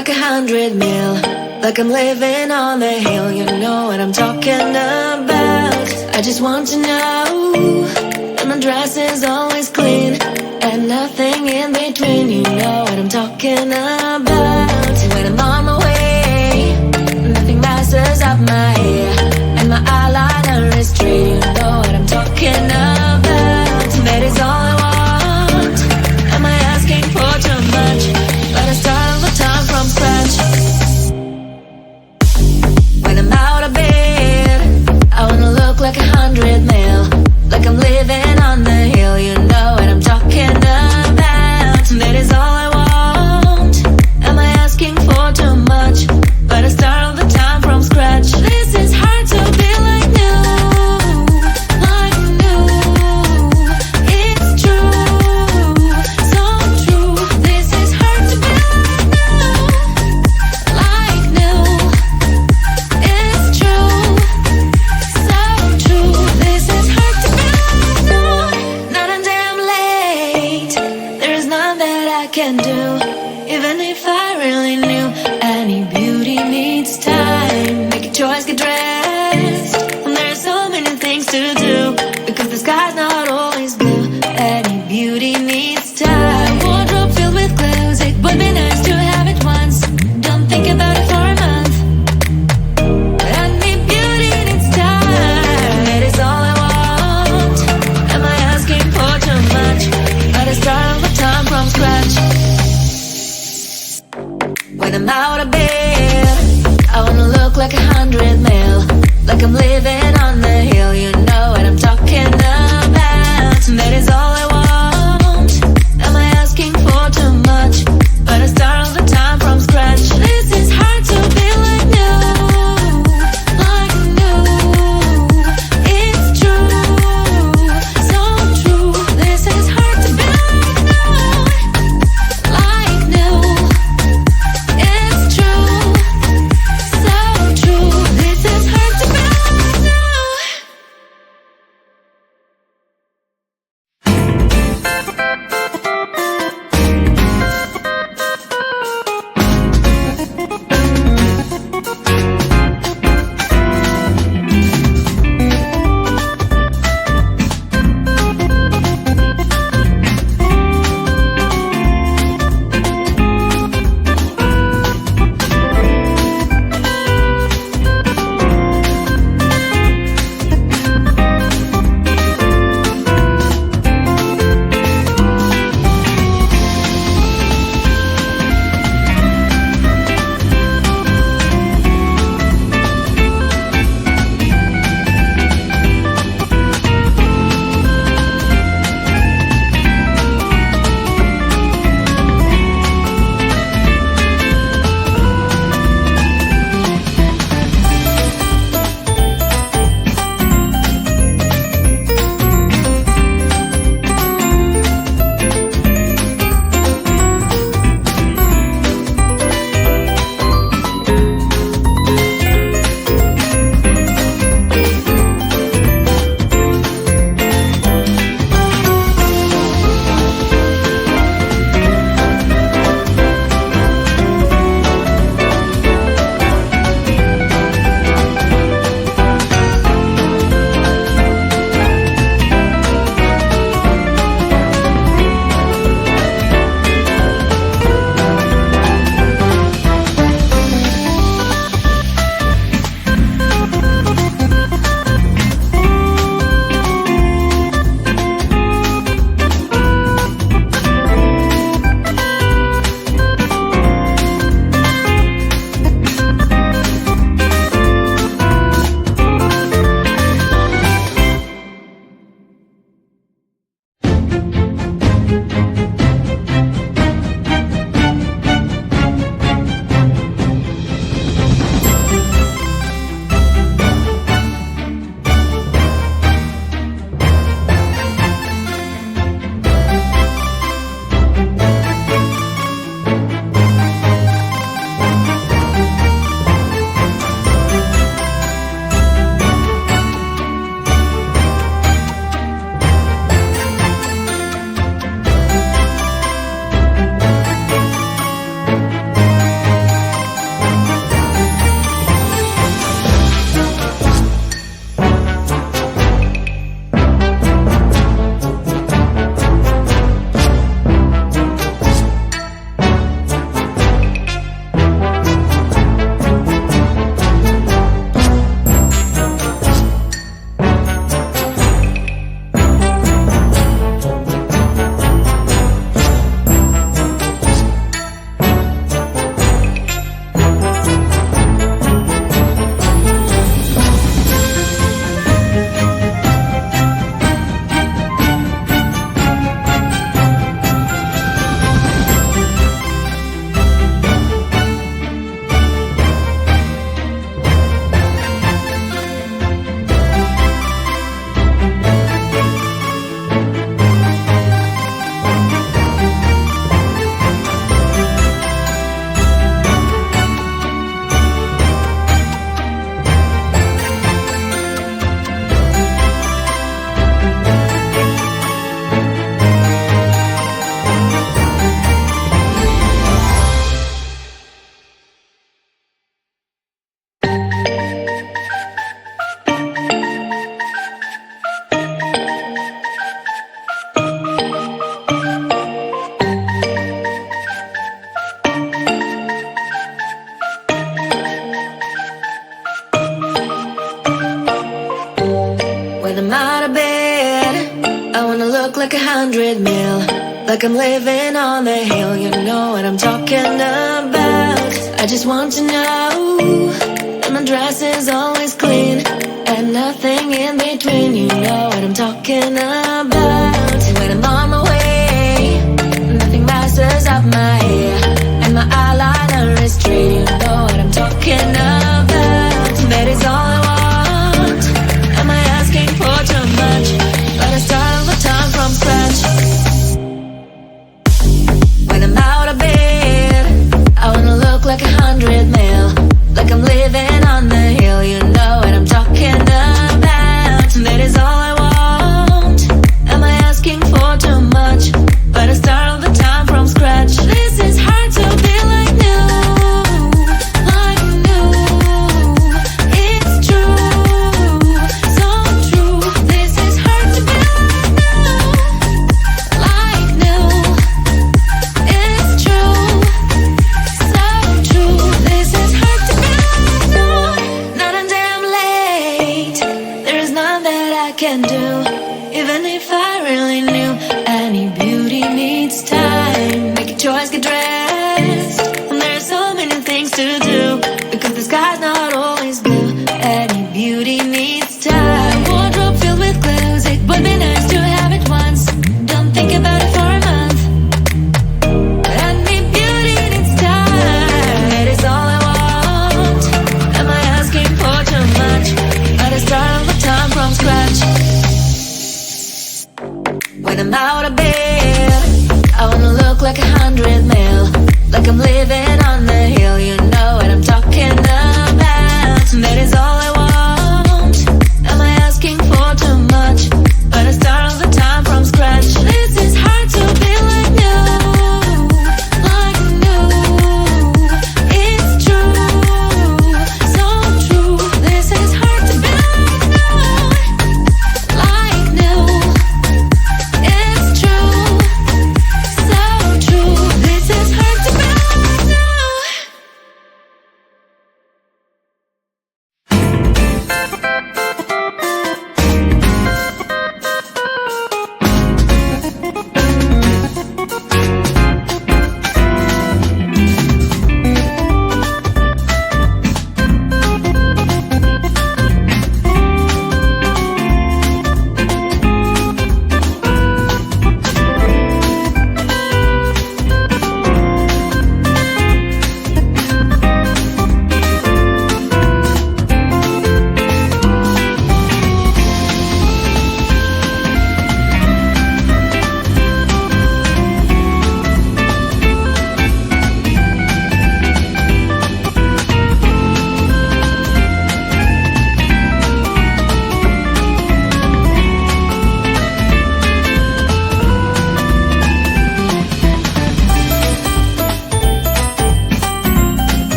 like 100 mil, like I'm living on the hill. You know what I'm talking about. I just want to know that my dress is always clean and nothing in between. You know what I'm talking about. When I'm on my way, nothing messes up my hair, and my eyeliner is straight. You know what I'm talking about. That is all I want. Am I asking for too much? But I start all the time from scratch. When I'm out of bed, I wanna look like 100 mil, like I'm living on the hill. You know what I'm talking about. That is all I want. Am I asking for too much? But I start all the time from scratch. This is hard to be like new, like new. It's true, so true. This is hard to be like new, it's true, so true. This is hard to be like new. Not until I'm late, there is none that I can do. Even if I really knew, any beauty needs time. Make a choice, get dressed, and there are so many things to do, because the sky's not always blue. Any beauty needs time. Wardrobe filled with clothes, it would be nice to have it once. Don't think about it for a month. But any beauty needs time. That is all I want. Am I asking for too much? But I start all the time from scratch. When I'm out of bed, I wanna look like 100 mil, like I'm living on the hill. You know what I'm talking about. That is all I want. Am I asking for too much? But I start all the time from scratch. This is hard to be like new, like new. It's true, so true. This is hard to be like new. It's true, so true. This is hard to be like new. like 100 mil, like I'm living on the hill. You know what I'm talking about. I just want to know that my dress is always clean and nothing in between. You know what I'm talking about. When I'm on my way, nothing messes up my hair, and my eyeliner is straight. You know what I'm talking about. That is all I want. Am I asking for too much? But I start all the time from scratch. When I'm out of bed, I wanna look like 100 mil, like I'm living on the hill. You know what I'm talking about. That is all I want. Am I asking for too much? But I start all the time from scratch. This is hard to be like new, like new. It's true, so true. This is hard to be like new, it's true, so true. This is hard to be like new. Not a damn late. There is none that I can do, even if I really knew. Any beauty needs time. Make a choice, get dressed, and there's so many things to do.